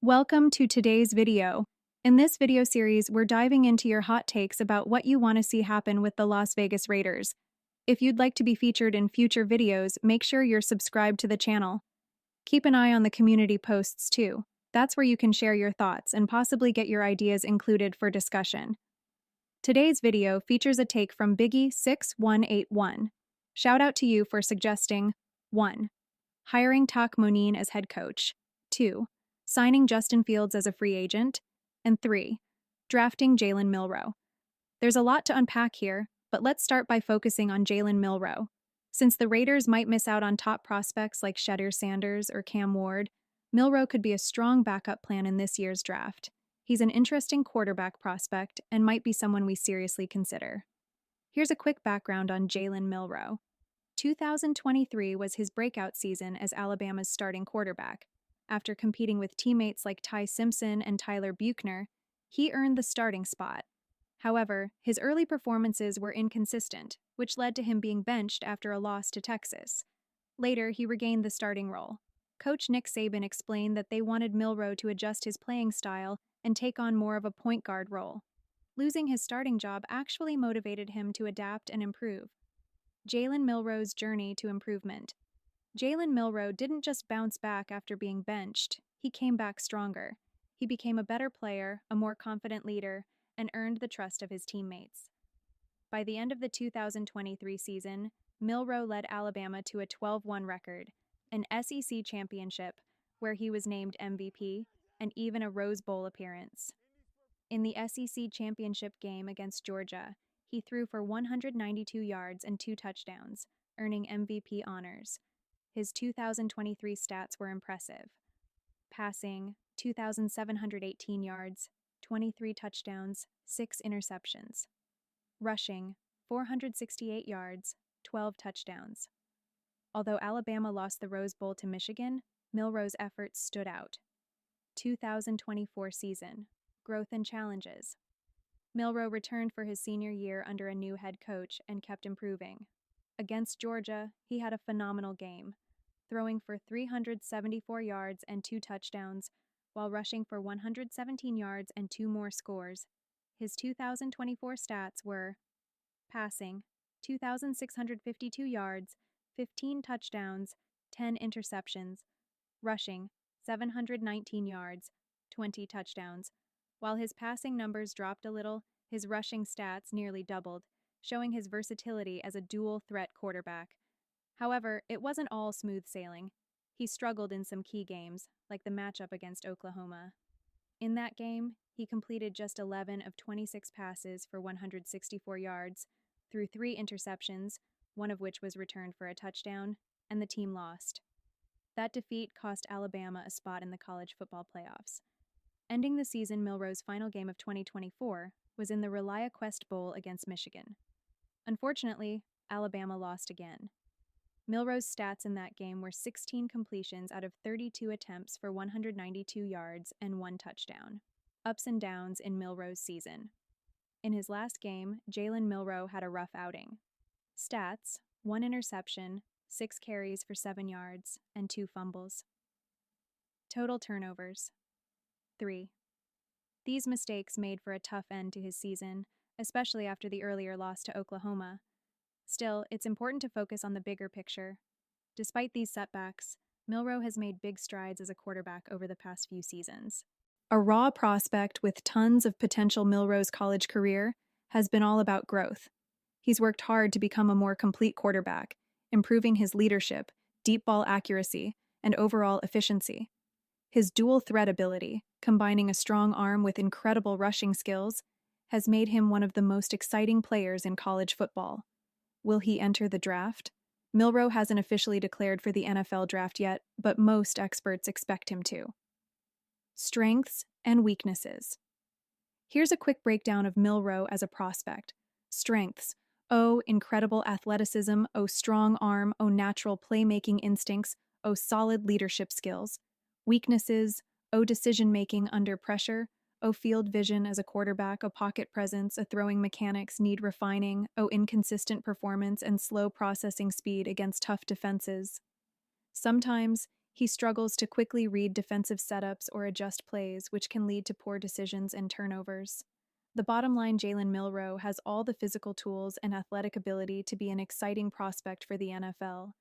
Welcome to today's video. In this video series, we're diving into your hot takes about what you want to see happen with the Las Vegas Raiders. If you'd like to be featured in future videos, make sure you're subscribed to the channel. Keep an eye on the community posts too. That's where you can share your thoughts and possibly get your ideas included for discussion. Today's video features a take from Biggie6181. Shout out to you for suggesting 1. Hiring Tak Monin as head coach. 2. Signing Justin Fields as a free agent. And 3. Drafting Jalen Milroe. There's a lot to unpack here, but let's start by focusing on Jalen Milroe. Since the Raiders might miss out on top prospects like Shedeur Sanders or Cam Ward, Milroe could be a strong backup plan in this year's draft. He's an interesting quarterback prospect and might be someone we seriously consider. Here's a quick background on Jalen Milroe. 2023 was his breakout season as Alabama's starting quarterback. After competing with teammates like Ty Simpson and Tyler Buchner, he earned the starting spot. However, his early performances were inconsistent, which led to him being benched after a loss to Texas. Later, he regained the starting role. Coach Nick Saban explained that they wanted Milroe to adjust his playing style and take on more of a point guard role. Losing his starting job actually motivated him to adapt and improve. Jalen Milroe's journey to improvement. Jalen Milroe didn't just bounce back after being benched, he came back stronger. He became a better player, a more confident leader, and earned the trust of his teammates. By the end of the 2023 season, Milroe led Alabama to a 12-1 record, an SEC championship, where he was named MVP, and even a Rose Bowl appearance. In the SEC championship game against Georgia, he threw for 192 yards and 2 touchdowns, earning MVP honors. His 2023 stats were impressive. Passing, 2,718 yards, 23 touchdowns, 6 interceptions. Rushing, 468 yards, 12 touchdowns. Although Alabama lost the Rose Bowl to Michigan, Milroe's efforts stood out. 2024 season, growth and challenges. Milroe returned for his senior year under a new head coach and kept improving. Against Georgia, he had a phenomenal game, throwing for 374 yards and 2 touchdowns, while rushing for 117 yards and 2 more scores. His 2024 stats were: passing, 2,652 yards, 15 touchdowns, 10 interceptions; rushing, 719 yards, 20 touchdowns. While his passing numbers dropped a little, his rushing stats nearly doubled, showing his versatility as a dual-threat quarterback. However, it wasn't all smooth sailing. He struggled in some key games, like the matchup against Oklahoma. In that game, he completed just 11 of 26 passes for 164 yards, threw 3 interceptions, one of which was returned for a touchdown, and the team lost. That defeat cost Alabama a spot in the college football playoffs. Ending the season, Milroe's final game of 2024 was in the ReliaQuest Bowl against Michigan. Unfortunately, Alabama lost again. Milroe's stats in that game were 16 completions out of 32 attempts for 192 yards and 1 touchdown. Ups and downs in Milroe's season. In his last game, Jalen Milroe had a rough outing. Stats: 1 interception, 6 carries for 7 yards, and 2 fumbles. Total turnovers: 3. These mistakes made for a tough end to his season, especially after the earlier loss to Oklahoma. Still, it's important to focus on the bigger picture. Despite these setbacks, Milroe has made big strides as a quarterback over the past few seasons. A raw prospect with tons of potential, Milroe's college career has been all about growth. He's worked hard to become a more complete quarterback, improving his leadership, deep ball accuracy, and overall efficiency. His dual threat ability, combining a strong arm with incredible rushing skills, has made him one of the most exciting players in college football. Will he enter the draft? Milroe hasn't officially declared for the NFL draft yet, but most experts expect him to. Strengths and weaknesses. Here's a quick breakdown of Milroe as a prospect. Strengths: O, incredible athleticism; O, strong arm; O, natural playmaking instincts; O, solid leadership skills. Weaknesses: O, decision-making under pressure; O, field vision as a quarterback; O, pocket presence; O, throwing mechanics need refining; O, inconsistent performance and slow processing speed against tough defenses. Sometimes He struggles to quickly read defensive setups or adjust plays, which can lead to poor decisions and turnovers. The bottom line, Jalen Milroe has all the physical tools and athletic ability to be an exciting prospect for the NFL.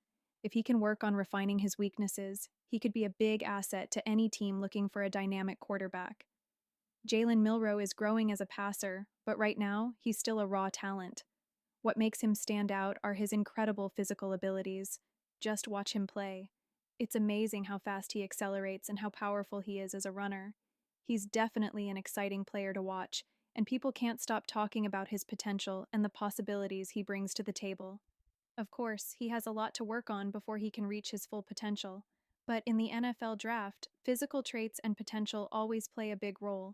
If he can work on refining his weaknesses, he could be a big asset to any team looking for a dynamic quarterback. Jalen Milroe is growing as a passer, but right now, he's still a raw talent. What makes him stand out are his incredible physical abilities. Just watch him play. It's amazing how fast he accelerates and how powerful he is as a runner. He's definitely an exciting player to watch, and people can't stop talking about his potential and the possibilities he brings to the table. Of course, he has a lot to work on before he can reach his full potential. But in the NFL draft, physical traits and potential always play a big role.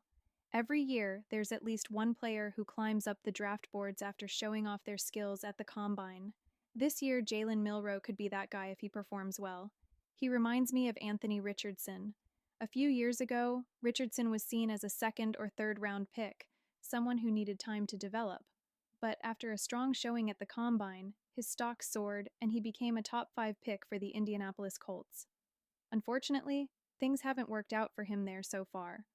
Every year, there's at least one player who climbs up the draft boards after showing off their skills at the combine. This year, Jalen Milroe could be that guy if he performs well. He reminds me of Anthony Richardson. A few years ago, Richardson was seen as a second or third round pick, someone who needed time to develop. But after a strong showing at the combine, his stock soared and he became a top 5 pick for the Indianapolis Colts. Unfortunately, things haven't worked out for him there so far.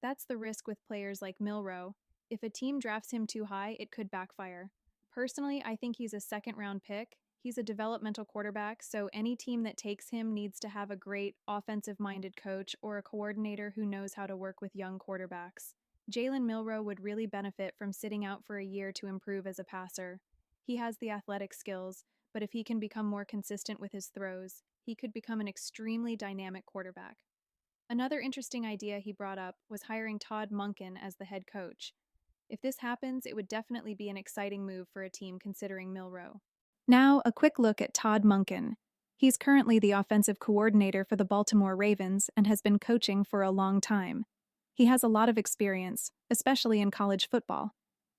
That's the risk with players like Milroe. If a team drafts him too high, it could backfire. Personally, I think he's a second round pick. He's a developmental quarterback, so any team that takes him needs to have a great offensive minded coach or a coordinator who knows how to work with young quarterbacks. Jalen Milroe would really benefit from sitting out for a year to improve as a passer. He has the athletic skills, but if he can become more consistent with his throws, he could become an extremely dynamic quarterback. Another interesting idea he brought up was hiring Todd Monken as the head coach. If this happens, it would definitely be an exciting move for a team considering Milroe. Now, a quick look at Todd Monken. He's currently the offensive coordinator for the Baltimore Ravens and has been coaching for a long time. He has a lot of experience, especially in college football.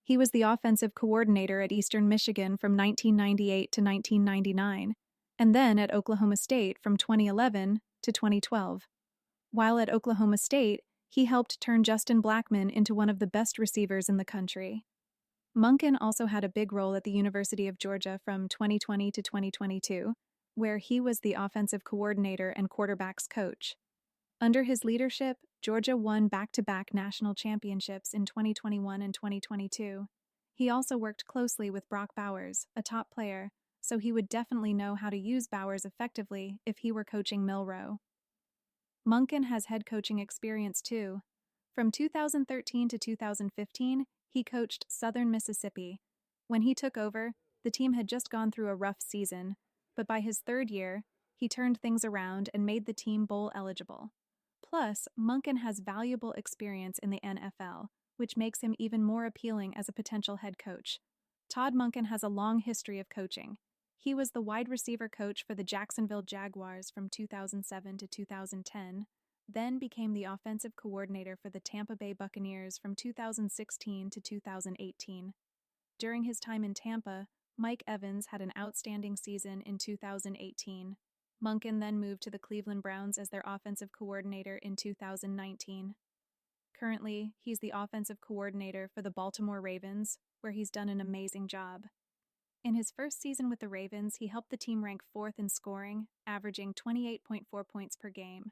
He was the offensive coordinator at Eastern Michigan from 1998 to 1999, and then at Oklahoma State from 2011 to 2012. While at Oklahoma State, he helped turn Justin Blackmon into one of the best receivers in the country. Monken also had a big role at the University of Georgia from 2020 to 2022, where he was the offensive coordinator and quarterbacks coach. Under his leadership, Georgia won back-to-back national championships in 2021 and 2022. He also worked closely with Brock Bowers, a top player, so he would definitely know how to use Bowers effectively if he were coaching Milroe. Monken has head coaching experience too. From 2013 to 2015, he coached Southern Mississippi. When he took over, the team had just gone through a rough season, but by his third year, he turned things around and made the team bowl eligible. Plus, Monken has valuable experience in the NFL, which makes him even more appealing as a potential head coach. Todd Monken has a long history of coaching. He was the wide receiver coach for the Jacksonville Jaguars from 2007 to 2010, then became the offensive coordinator for the Tampa Bay Buccaneers from 2016 to 2018. During his time in Tampa, Mike Evans had an outstanding season in 2018. Monken then moved to the Cleveland Browns as their offensive coordinator in 2019. Currently, he's the offensive coordinator for the Baltimore Ravens, where he's done an amazing job. In his first season with the Ravens, he helped the team rank 4th in scoring, averaging 28.4 points per game.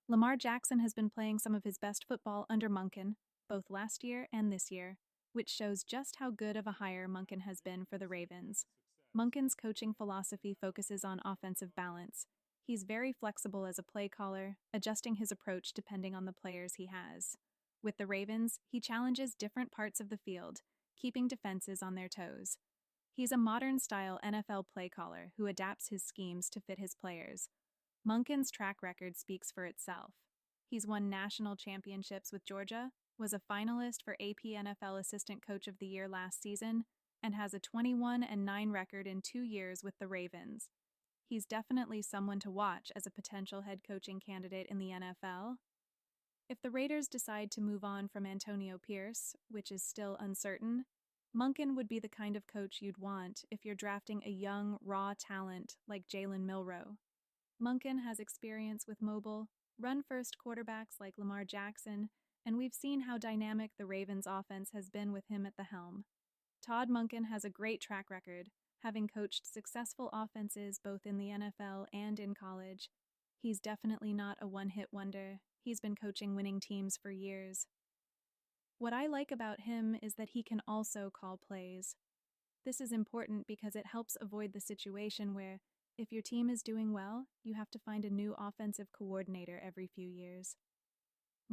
Lamar Jackson has been playing some of his best football under Monken, both last year and this year, which shows just how good of a hire Monken has been for the Ravens. Monken's coaching philosophy focuses on offensive balance. He's very flexible as a play caller, adjusting his approach depending on the players he has. With the Ravens, he challenges different parts of the field, keeping defenses on their toes. He's a modern-style NFL play caller who adapts his schemes to fit his players. Monken's track record speaks for itself. He's won national championships with Georgia, was a finalist for AP NFL Assistant Coach of the Year last season, and has a 21-9 record in 2 years with the Ravens. He's definitely someone to watch as a potential head coaching candidate in the NFL. If the Raiders decide to move on from Antonio Pierce, which is still uncertain, Monken would be the kind of coach you'd want if you're drafting a young, raw talent like Jalen Milroe. Monken has experience with mobile, run-first quarterbacks like Lamar Jackson, and we've seen how dynamic the Ravens' offense has been with him at the helm. Todd Monken has a great track record, having coached successful offenses both in the NFL and in college. He's definitely not a one-hit wonder. He's been coaching winning teams for years. What I like about him is that he can also call plays. This is important because it helps avoid the situation where, if your team is doing well, you have to find a new offensive coordinator every few years.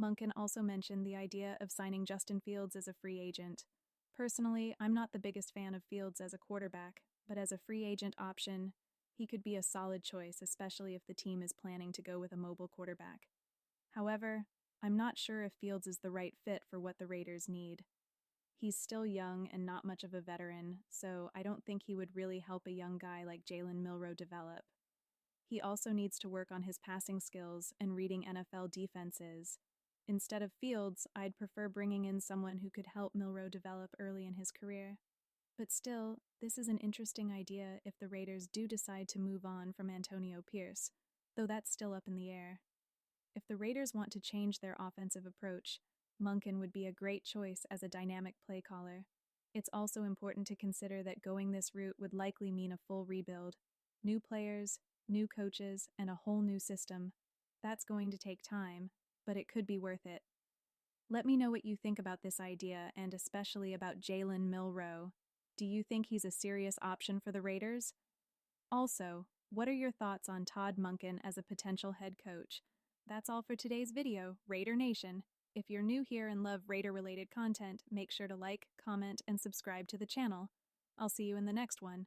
Monken also mentioned the idea of signing Justin Fields as a free agent. Personally, I'm not the biggest fan of Fields as a quarterback, but as a free agent option, he could be a solid choice, especially if the team is planning to go with a mobile quarterback. However, I'm not sure if Fields is the right fit for what the Raiders need. He's still young and not much of a veteran, so I don't think he would really help a young guy like Jalen Milroe develop. He also needs to work on his passing skills and reading NFL defenses. Instead of Fields, I'd prefer bringing in someone who could help Milroe develop early in his career. But still, this is an interesting idea if the Raiders do decide to move on from Antonio Pierce, though that's still up in the air. If the Raiders want to change their offensive approach, Monken would be a great choice as a dynamic play caller. It's also important to consider that going this route would likely mean a full rebuild. New players, new coaches, and a whole new system. That's going to take time, but it could be worth it. Let me know what you think about this idea and especially about Jalen Milroe. Do you think he's a serious option for the Raiders? Also, what are your thoughts on Todd Monken as a potential head coach? That's all for today's video, Raider Nation. If you're new here and love Raider-related content, make sure to like, comment, and subscribe to the channel. I'll see you in the next one.